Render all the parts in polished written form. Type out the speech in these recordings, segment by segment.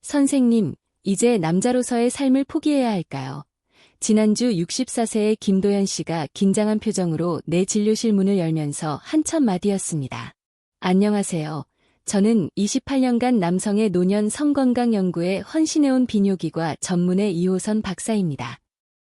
선생님, 이제 남자로서의 삶을 포기해야 할까요? 지난주 64세의 김도연 씨가 긴장한 표정으로 내 진료실 문을 열면서 한 첫 마디였습니다. 안녕하세요. 저는 28년간 남성의 노년 성건강 연구에 헌신해온 비뇨기과 전문의 2호선 박사입니다.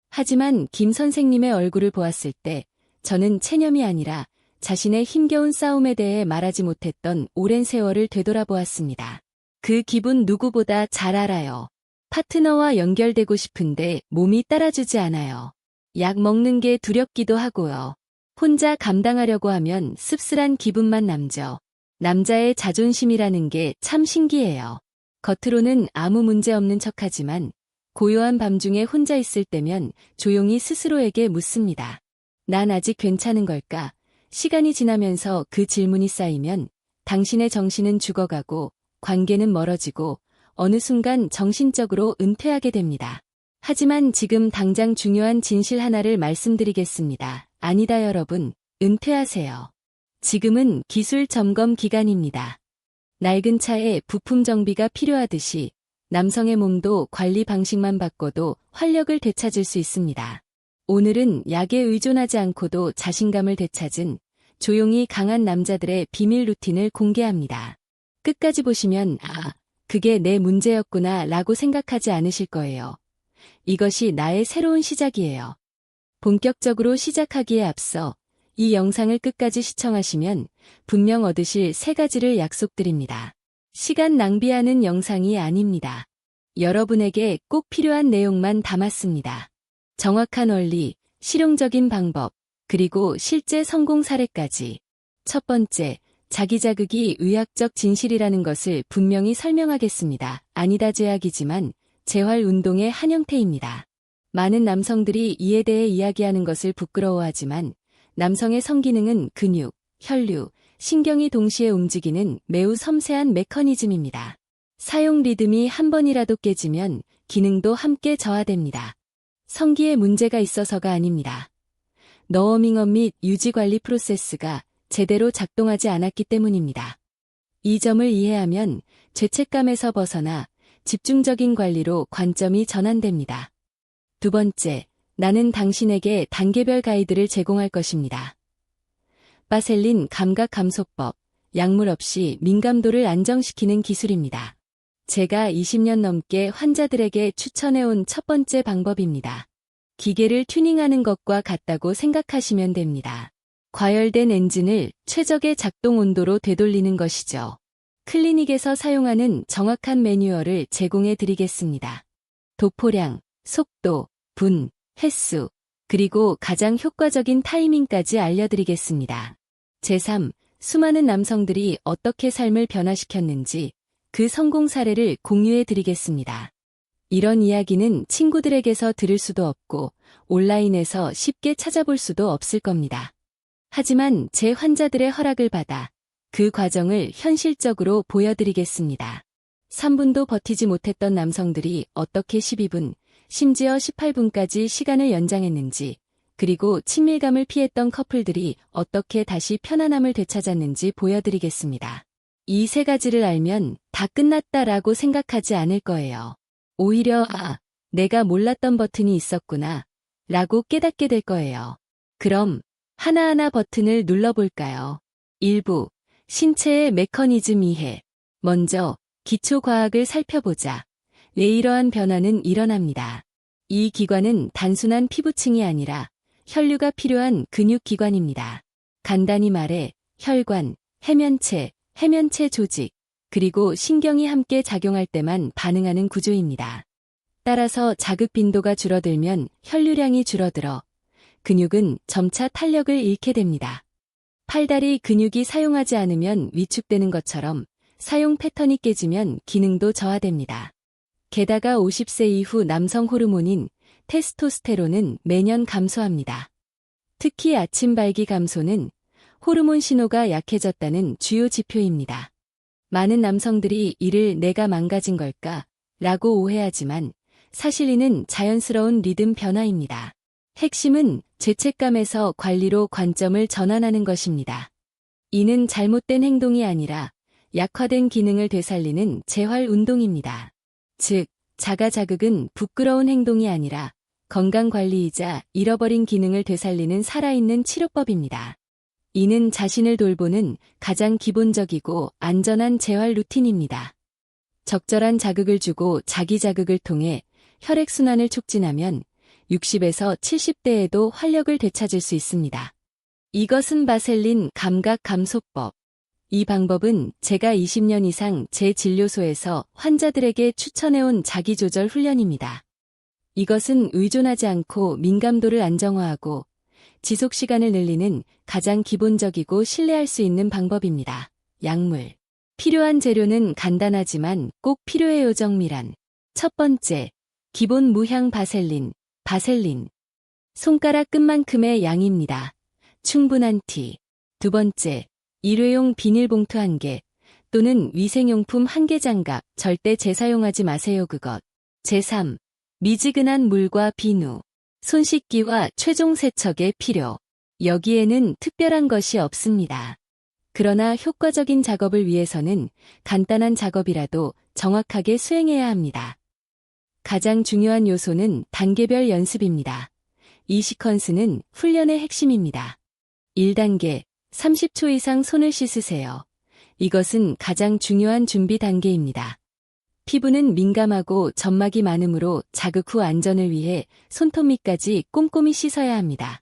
하지만 김 선생님의 얼굴을 보았을 때 저는 체념이 아니라 자신의 힘겨운 싸움에 대해 말하지 못했던 오랜 세월을 되돌아보았습니다. 그 기분 누구보다 잘 알아요. 파트너와 연결되고 싶은데 몸이 따라주지 않아요. 약 먹는 게 두렵기도 하고요. 혼자 감당하려고 하면 씁쓸한 기분만 남죠. 남자의 자존심이라는 게 참 신기해요. 겉으로는 아무 문제 없는 척하지만 고요한 밤중에 혼자 있을 때면 조용히 스스로에게 묻습니다. 난 아직 괜찮은 걸까? 시간이 지나면서 그 질문이 쌓이면 당신의 정신은 죽어가고 관계는 멀어지고 어느 순간 정신적으로 은퇴하게 됩니다. 하지만 지금 당장 중요한 진실 하나를 말씀드리겠습니다. 아니다 여러분, 은퇴하세요. 지금은 기술 점검 기간입니다. 낡은 차에 부품 정비가 필요하듯이 남성의 몸도 관리 방식만 바꿔도 활력을 되찾을 수 있습니다. 오늘은 약에 의존하지 않고도 자신감을 되찾은 조용히 강한 남자들의 비밀 루틴을 공개합니다. 끝까지 보시면 그게 내 문제였구나 라고 생각하지 않으실 거예요. 이것이 나의 새로운 시작이에요. 본격적으로 시작하기에 앞서 이 영상을 끝까지 시청하시면 분명 얻으실 3가지를 약속드립니다. 시간 낭비하는 영상이 아닙니다. 여러분에게 꼭 필요한 내용만 담았습니다. 정확한 원리, 실용적인 방법, 그리고 실제 성공 사례까지. 첫 번째, 자기 자극이 의학적 진실이라는 것을 분명히 설명하겠습니다. 아니다 제약이지만 재활 운동의 한 형태입니다. 많은 남성들이 이에 대해 이야기하는 것을 부끄러워하지만 남성의 성기능은 근육, 혈류, 신경이 동시에 움직이는 매우 섬세한 메커니즘입니다. 사용 리듬이 한 번이라도 깨지면 기능도 함께 저하됩니다. 성기에 문제가 있어서가 아닙니다. 너어밍업 및 유지 관리 프로세스가 제대로 작동하지 않았기 때문입니다. 이 점을 이해하면 죄책감에서 벗어나 집중적인 관리로 관점이 전환됩니다. 두 번째, 나는 당신에게 단계별 가이드를 제공할 것입니다. 바셀린 감각 감소법, 약물 없이 민감도를 안정시키는 기술입니다. 제가 20년 넘게 환자들에게 추천해온 첫 번째 방법입니다. 기계를 튜닝하는 것과 같다고 생각하시면 됩니다. 과열된 엔진을 최적의 작동 온도로 되돌리는 것이죠. 클리닉에서 사용하는 정확한 매뉴얼을 제공해 드리겠습니다. 도포량, 속도, 분, 횟수, 그리고 가장 효과적인 타이밍까지 알려드리겠습니다. 제3, 수많은 남성들이 어떻게 삶을 변화시켰는지 그 성공 사례를 공유해 드리겠습니다. 이런 이야기는 친구들에게서 들을 수도 없고 온라인에서 쉽게 찾아볼 수도 없을 겁니다. 하지만 제 환자들의 허락을 받아 그 과정을 현실적으로 보여드리겠습니다. 3분도 버티지 못했던 남성들이 어떻게 12분, 심지어 18분까지 시간을 연장했는지, 그리고 친밀감을 피했던 커플들이 어떻게 다시 편안함을 되찾았는지 보여드리겠습니다. 이 3가지를 알면 다 끝났다라고 생각하지 않을 거예요. 오히려 내가 몰랐던 버튼이 있었구나 라고 깨닫게 될 거예요. 그럼 하나하나 버튼을 눌러볼까요? 1부, 신체의 메커니즘 이해. 먼저 기초과학을 살펴보자. 왜 이러한 변화는 일어납니다. 이 기관은 단순한 피부층이 아니라 혈류가 필요한 근육기관입니다. 간단히 말해 혈관, 해면체, 해면체 조직, 그리고 신경이 함께 작용할 때만 반응하는 구조입니다. 따라서 자극 빈도가 줄어들면 혈류량이 줄어들어 근육은 점차 탄력을 잃게 됩니다. 팔다리 근육이 사용하지 않으면 위축되는 것처럼 사용 패턴이 깨지면 기능도 저하됩니다. 게다가 50세 이후 남성 호르몬인 테스토스테론은 매년 감소합니다. 특히 아침 발기 감소는 호르몬 신호가 약해졌다는 주요 지표입니다. 많은 남성들이 이를 내가 망가진 걸까? 라고 오해하지만 사실 이는 자연스러운 리듬 변화입니다. 핵심은 죄책감에서 관리로 관점을 전환하는 것입니다. 이는 잘못된 행동이 아니라 약화된 기능을 되살리는 재활 운동입니다. 즉, 자가 자극은 부끄러운 행동이 아니라 건강관리이자 잃어버린 기능을 되살리는 살아있는 치료법입니다. 이는 자신을 돌보는 가장 기본적이고 안전한 재활 루틴입니다. 적절한 자극을 주고 자기 자극을 통해 혈액순환을 촉진하면 60에서 70대에도 활력을 되찾을 수 있습니다. 이것은 바셀린 감각 감소법. 이 방법은 제가 20년 이상 제 진료소에서 환자들에게 추천해온 자기조절 훈련입니다. 이것은 의존하지 않고 민감도를 안정화하고 지속 시간을 늘리는 가장 기본적이고 신뢰할 수 있는 방법입니다. 약물. 필요한 재료는 간단하지만 꼭 필요해요. 정밀한. 첫 번째, 기본 무향 바셀린. 바셀린. 손가락 끝만큼의 양입니다. 충분한 티. 두 번째, 일회용 비닐봉투 1개 또는 위생용품 1개 장갑. 절대 재사용하지 마세요. 그것. 제3. 미지근한 물과 비누. 손 씻기와 최종 세척의 필요. 여기에는 특별한 것이 없습니다. 그러나 효과적인 작업을 위해서는 간단한 작업이라도 정확하게 수행해야 합니다. 가장 중요한 요소는 단계별 연습입니다. 이 시퀀스는 훈련의 핵심입니다. 1단계, 30초 이상 손을 씻으세요. 이것은 가장 중요한 준비 단계입니다. 피부는 민감하고 점막이 많으므로 자극 후 안전을 위해 손톱 밑까지 꼼꼼히 씻어야 합니다.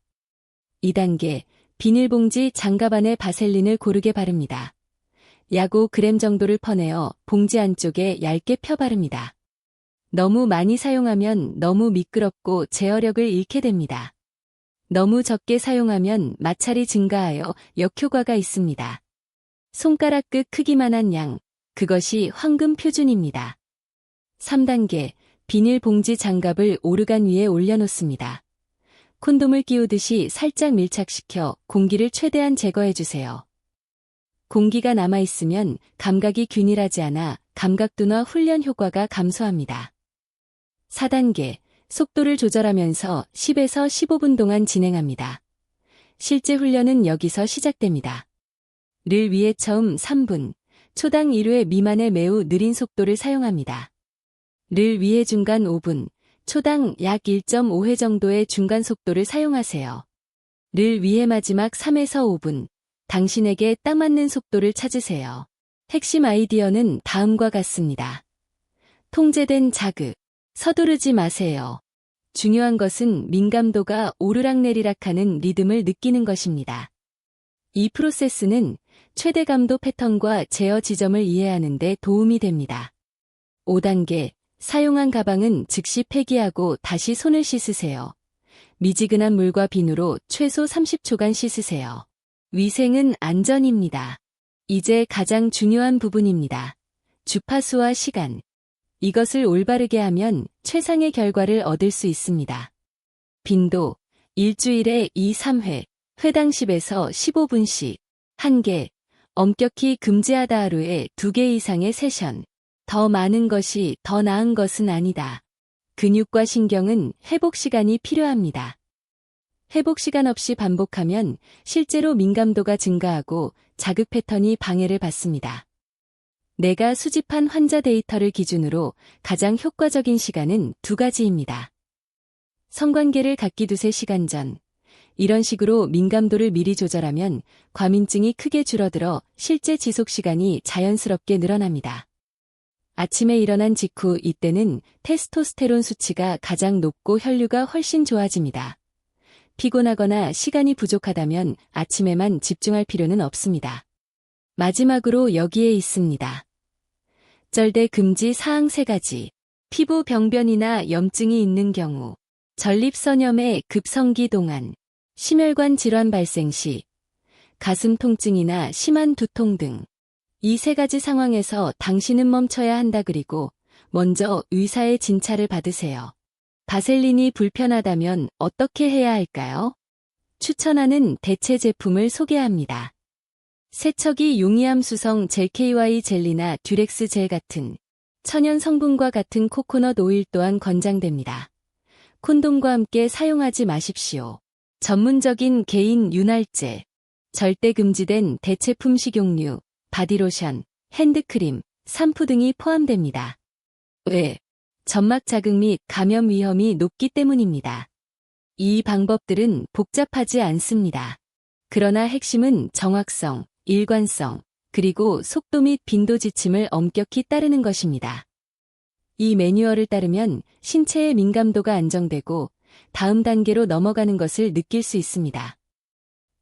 2단계, 비닐봉지 장갑 안에 바셀린을 고르게 바릅니다. 약 5g 정도를 퍼내어 봉지 안쪽에 얇게 펴 바릅니다. 너무 많이 사용하면 너무 미끄럽고 제어력을 잃게 됩니다. 너무 적게 사용하면 마찰이 증가하여 역효과가 있습니다. 손가락 끝 크기만한 양, 그것이 황금 표준입니다. 3단계, 비닐봉지 장갑을 오르간 위에 올려놓습니다. 콘돔을 끼우듯이 살짝 밀착시켜 공기를 최대한 제거해주세요. 공기가 남아있으면 감각이 균일하지 않아 감각둔화 훈련 효과가 감소합니다. 4단계, 속도를 조절하면서 10에서 15분 동안 진행합니다. 실제 훈련은 여기서 시작됩니다. 를 위해 처음 3분, 초당 1회 미만의 매우 느린 속도를 사용합니다. 를 위해 중간 5분, 초당 약 1.5회 정도의 중간 속도를 사용하세요. 를 위해 마지막 3에서 5분, 당신에게 딱 맞는 속도를 찾으세요. 핵심 아이디어는 다음과 같습니다. 통제된 자극, 서두르지 마세요. 중요한 것은 민감도가 오르락내리락하는 리듬을 느끼는 것입니다. 이 프로세스는 최대 감도 패턴과 제어 지점을 이해하는 데 도움이 됩니다. 5단계, 사용한 가방은 즉시 폐기하고 다시 손을 씻으세요. 미지근한 물과 비누로 최소 30초간 씻으세요. 위생은 안전입니다. 이제 가장 중요한 부분입니다. 주파수와 시간. 이것을 올바르게 하면 최상의 결과를 얻을 수 있습니다. 빈도, 일주일에 2-3회, 회당 10에서 15분씩, 1개, 엄격히 금지하다. 하루에 2개 이상의 세션. 더 많은 것이 더 나은 것은 아니다. 근육과 신경은 회복 시간이 필요합니다. 회복 시간 없이 반복하면 실제로 민감도가 증가하고 자극 패턴이 방해를 받습니다. 내가 수집한 환자 데이터를 기준으로 가장 효과적인 시간은 2가지입니다. 성관계를 갖기 2-3시간 전. 이런 식으로 민감도를 미리 조절하면 과민증이 크게 줄어들어 실제 지속 시간이 자연스럽게 늘어납니다. 아침에 일어난 직후, 이때는 테스토스테론 수치가 가장 높고 혈류가 훨씬 좋아집니다. 피곤하거나 시간이 부족하다면 아침에만 집중할 필요는 없습니다. 마지막으로 여기에 있습니다. 절대 금지 사항 3가지. 피부 병변이나 염증이 있는 경우, 전립선염의 급성기 동안, 심혈관 질환 발생 시, 가슴 통증이나 심한 두통 등. 이 3가지 상황에서 당신은 멈춰야 한다. 그리고 먼저 의사의 진찰을 받으세요. 바셀린이 불편하다면 어떻게 해야 할까요? 추천하는 대체 제품을 소개합니다. 세척이 용이함 수성 젤 KY 젤리나 듀렉스 젤 같은 천연 성분과 같은 코코넛 오일 또한 권장됩니다. 콘돔과 함께 사용하지 마십시오. 전문적인 개인 윤활제, 절대 금지된 대체품 식용유, 바디로션, 핸드크림, 샴푸 등이 포함됩니다. 왜? 점막 자극 및 감염 위험이 높기 때문입니다. 이 방법들은 복잡하지 않습니다. 그러나 핵심은 정확성, 일관성, 그리고 속도 및 빈도 지침을 엄격히 따르는 것입니다. 이 매뉴얼을 따르면 신체의 민감도가 안정되고 다음 단계로 넘어가는 것을 느낄 수 있습니다.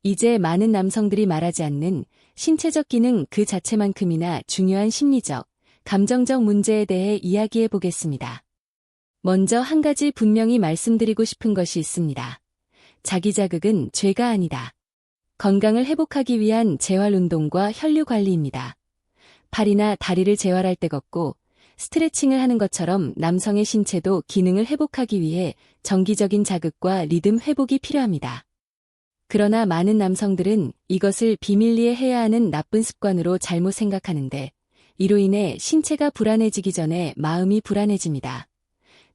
이제 많은 남성들이 말하지 않는 신체적 기능 그 자체만큼이나 중요한 심리적, 감정적 문제에 대해 이야기해 보겠습니다. 먼저 한 가지 분명히 말씀드리고 싶은 것이 있습니다. 자기 자극은 죄가 아니다. 건강을 회복하기 위한 재활 운동과 혈류 관리입니다. 팔이나 다리를 재활할 때 걷고 스트레칭을 하는 것처럼 남성의 신체도 기능을 회복하기 위해 정기적인 자극과 리듬 회복이 필요합니다. 그러나 많은 남성들은 이것을 비밀리에 해야 하는 나쁜 습관으로 잘못 생각하는데 이로 인해 신체가 불안해지기 전에 마음이 불안해집니다.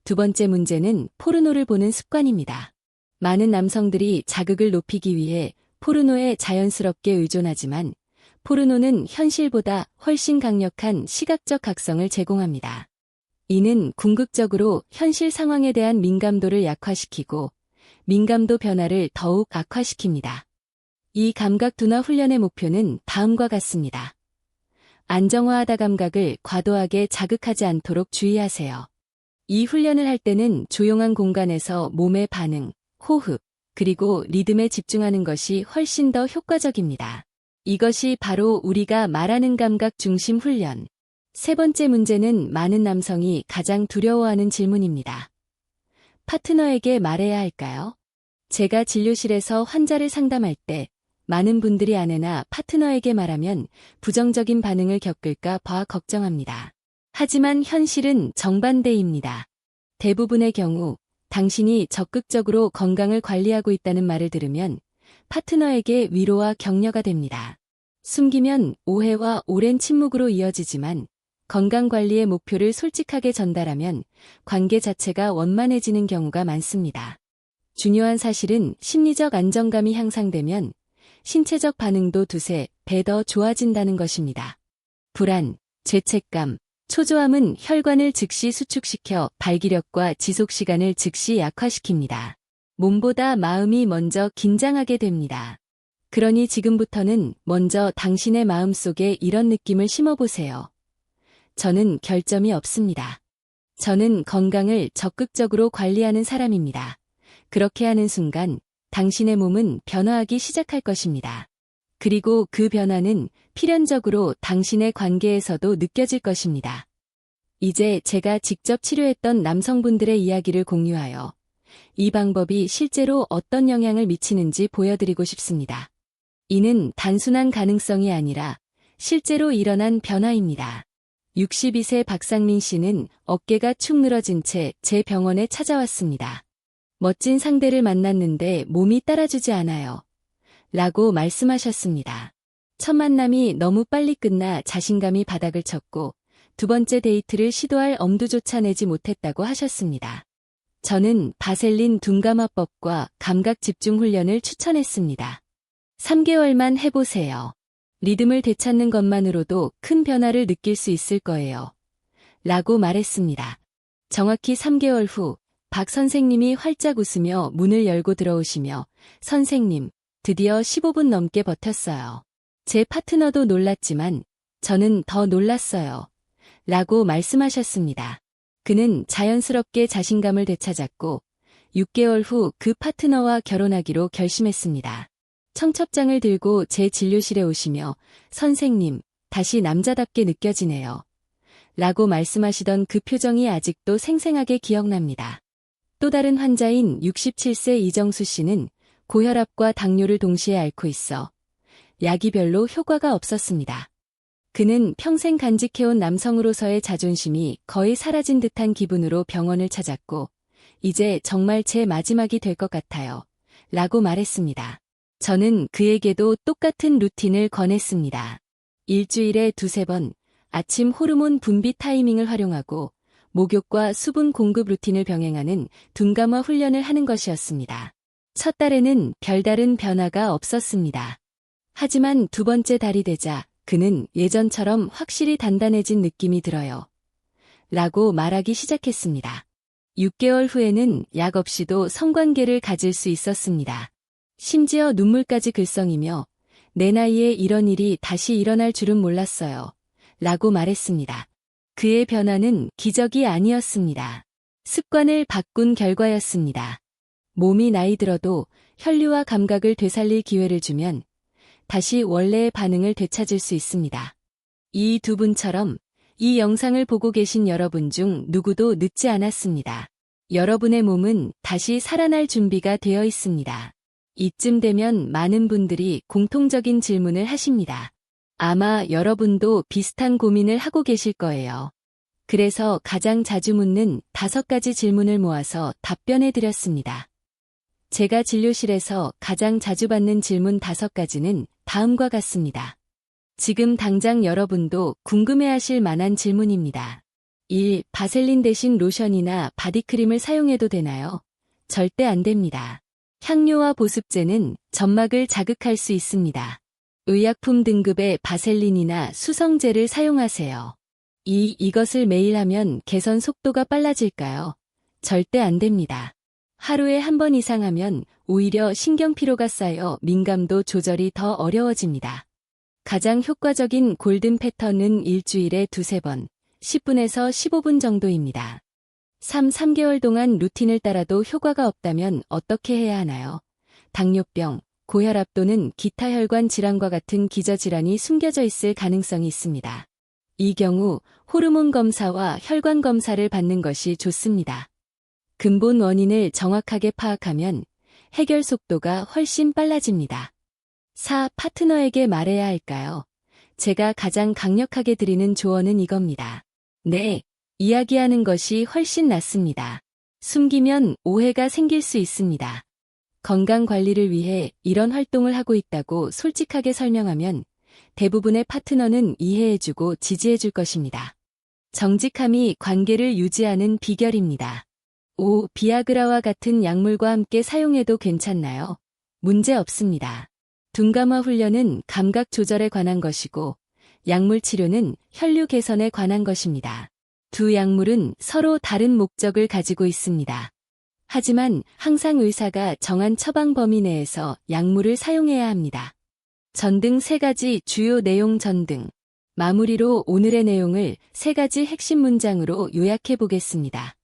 두 번째 문제는 포르노를 보는 습관입니다. 많은 남성들이 자극을 높이기 위해 포르노에 자연스럽게 의존하지만 포르노는 현실보다 훨씬 강력한 시각적 각성을 제공합니다. 이는 궁극적으로 현실 상황에 대한 민감도를 약화시키고 민감도 변화를 더욱 악화시킵니다. 이 감각 둔화 훈련의 목표는 다음과 같습니다. 안정화하다 감각을 과도하게 자극하지 않도록 주의하세요. 이 훈련을 할 때는 조용한 공간에서 몸의 반응, 호흡, 그리고 리듬에 집중하는 것이 훨씬 더 효과적입니다. 이것이 바로 우리가 말하는 감각 중심 훈련. 세 번째 문제는 많은 남성이 가장 두려워하는 질문입니다. 파트너에게 말해야 할까요? 제가 진료실에서 환자를 상담할 때 많은 분들이 아내나 파트너에게 말하면 부정적인 반응을 겪을까 봐 걱정합니다. 하지만 현실은 정반대입니다. 대부분의 경우 당신이 적극적으로 건강을 관리하고 있다는 말을 들으면 파트너에게 위로와 격려가 됩니다. 숨기면 오해와 오랜 침묵으로 이어지지만 건강관리의 목표를 솔직하게 전달하면 관계 자체가 원만해지는 경우가 많습니다. 중요한 사실은 심리적 안정감이 향상되면 신체적 반응도 두세 배 더 좋아진다는 것입니다. 불안, 죄책감, 초조함은 혈관을 즉시 수축시켜 발기력과 지속시간을 즉시 약화시킵니다. 몸보다 마음이 먼저 긴장하게 됩니다. 그러니 지금부터는 먼저 당신의 마음속에 이런 느낌을 심어보세요. 저는 결점이 없습니다. 저는 건강을 적극적으로 관리하는 사람입니다. 그렇게 하는 순간 당신의 몸은 변화하기 시작할 것입니다. 그리고 그 변화는 필연적으로 당신의 관계에서도 느껴질 것입니다. 이제 제가 직접 치료했던 남성분들의 이야기를 공유하여 이 방법이 실제로 어떤 영향을 미치는지 보여드리고 싶습니다. 이는 단순한 가능성이 아니라 실제로 일어난 변화입니다. 62세 박상민 씨는 어깨가 축 늘어진 채 제 병원에 찾아왔습니다. 멋진 상대를 만났는데 몸이 따라주지 않아요. 라고 말씀하셨습니다. 첫 만남이 너무 빨리 끝나 자신감이 바닥을 쳤고 두 번째 데이트를 시도할 엄두조차 내지 못했다고 하셨습니다. 저는 바셀린 둔감화법과 감각 집중 훈련을 추천했습니다. 3개월만 해보세요. 리듬을 되찾는 것만으로도 큰 변화를 느낄 수 있을 거예요. 라고 말했습니다. 정확히 3개월 후 박 선생님이 활짝 웃으며 문을 열고 들어오시며 선생님, 드디어 15분 넘게 버텼어요. 제 파트너도 놀랐지만 저는 더 놀랐어요. 라고 말씀하셨습니다. 그는 자연스럽게 자신감을 되찾았고 6개월 후 그 파트너와 결혼하기로 결심했습니다. 청첩장을 들고 제 진료실에 오시며 선생님, 다시 남자답게 느껴지네요. 라고 말씀하시던 그 표정이 아직도 생생하게 기억납니다. 또 다른 환자인 67세 이정수 씨는 고혈압과 당뇨를 동시에 앓고 있어 약이 별로 효과가 없었습니다. 그는 평생 간직해온 남성으로서의 자존심이 거의 사라진 듯한 기분으로 병원을 찾았고 이제 정말 제 마지막이 될 것 같아요. 라고 말했습니다. 저는 그에게도 똑같은 루틴을 권했습니다. 일주일에 2~3번 아침 호르몬 분비 타이밍을 활용하고 목욕과 수분 공급 루틴을 병행하는 둔감화 훈련을 하는 것이었습니다. 첫 달에는 별다른 변화가 없었습니다. 하지만 두 번째 달이 되자 그는 예전처럼 확실히 단단해진 느낌이 들어요. 라고 말하기 시작했습니다. 6개월 후에는 약 없이도 성관계를 가질 수 있었습니다. 심지어 눈물까지 글썽이며 내 나이에 이런 일이 다시 일어날 줄은 몰랐어요. 라고 말했습니다. 그의 변화는 기적이 아니었습니다. 습관을 바꾼 결과였습니다. 몸이 나이 들어도 혈류와 감각을 되살릴 기회를 주면 다시 원래의 반응을 되찾을 수 있습니다. 이 두 분처럼 이 영상을 보고 계신 여러분 중 누구도 늦지 않았습니다. 여러분의 몸은 다시 살아날 준비가 되어 있습니다. 이쯤 되면 많은 분들이 공통적인 질문을 하십니다. 아마 여러분도 비슷한 고민을 하고 계실 거예요. 그래서 가장 자주 묻는 5가지 질문을 모아서 답변해 드렸습니다. 제가 진료실에서 가장 자주 받는 질문 5가지는 다음과 같습니다. 지금 당장 여러분도 궁금해하실 만한 질문입니다. 1. 바셀린 대신 로션이나 바디크림을 사용해도 되나요? 절대 안 됩니다. 향료와 보습제는 점막을 자극할 수 있습니다. 의약품 등급의 바셀린이나 수성제를 사용하세요. 2. 이것을 매일 하면 개선 속도가 빨라질까요? 절대 안 됩니다. 하루에 한 번 이상 하면 오히려 신경피로가 쌓여 민감도 조절이 더 어려워집니다. 가장 효과적인 골든 패턴은 일주일에 2-3번, 10분에서 15분 정도입니다. 3개월 동안 루틴을 따라도 효과가 없다면 어떻게 해야 하나요? 당뇨병, 고혈압 또는 기타 혈관 질환과 같은 기저질환이 숨겨져 있을 가능성이 있습니다. 이 경우 호르몬 검사와 혈관 검사를 받는 것이 좋습니다. 근본 원인을 정확하게 파악하면 해결 속도가 훨씬 빨라집니다. 4. 파트너에게 말해야 할까요? 제가 가장 강력하게 드리는 조언은 이겁니다. 네, 이야기하는 것이 훨씬 낫습니다. 숨기면 오해가 생길 수 있습니다. 건강 관리를 위해 이런 활동을 하고 있다고 솔직하게 설명하면 대부분의 파트너는 이해해주고 지지해줄 것입니다. 정직함이 관계를 유지하는 비결입니다. 5. 비아그라와 같은 약물과 함께 사용해도 괜찮나요? 문제 없습니다. 둔감화 훈련은 감각 조절에 관한 것이고 약물 치료는 혈류 개선에 관한 것입니다. 두 약물은 서로 다른 목적을 가지고 있습니다. 하지만 항상 의사가 정한 처방 범위 내에서 약물을 사용해야 합니다. 전등 3가지 주요 내용 전등. 마무리로 오늘의 내용을 3가지 핵심 문장으로 요약해 보겠습니다.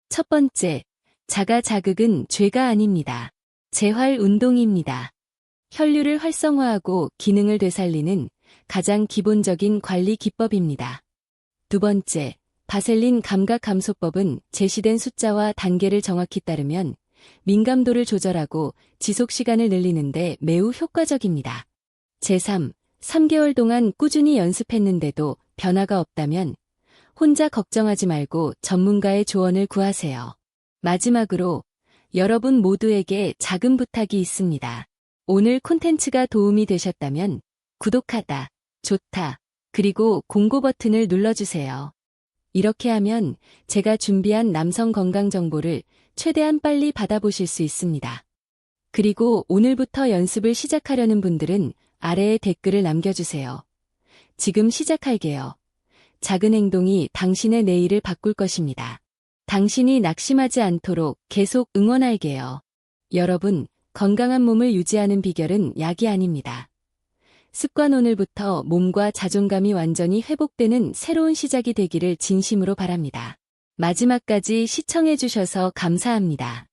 첫 번째, 자가 자극은 죄가 아닙니다. 재활 운동입니다. 혈류를 활성화하고 기능을 되살리는 가장 기본적인 관리 기법입니다. 두 번째, 바셀린 감각 감소법은 제시된 숫자와 단계를 정확히 따르면 민감도를 조절하고 지속 시간을 늘리는데 매우 효과적입니다. 제3, 3개월 동안 꾸준히 연습했는데도 변화가 없다면 혼자 걱정하지 말고 전문가의 조언을 구하세요. 마지막으로 여러분 모두에게 작은 부탁이 있습니다. 오늘 콘텐츠가 도움이 되셨다면 구독하다, 좋다, 그리고 공고 버튼을 눌러주세요. 이렇게 하면 제가 준비한 남성 건강 정보를 최대한 빨리 받아보실 수 있습니다. 그리고 오늘부터 연습을 시작하려는 분들은 아래에 댓글을 남겨주세요. 지금 시작할게요. 작은 행동이 당신의 내일을 바꿀 것입니다. 당신이 낙심하지 않도록 계속 응원할게요. 여러분, 건강한 몸을 유지하는 비결은 약이 아닙니다. 습관 오늘부터 몸과 자존감이 완전히 회복되는 새로운 시작이 되기를 진심으로 바랍니다. 마지막까지 시청해주셔서 감사합니다.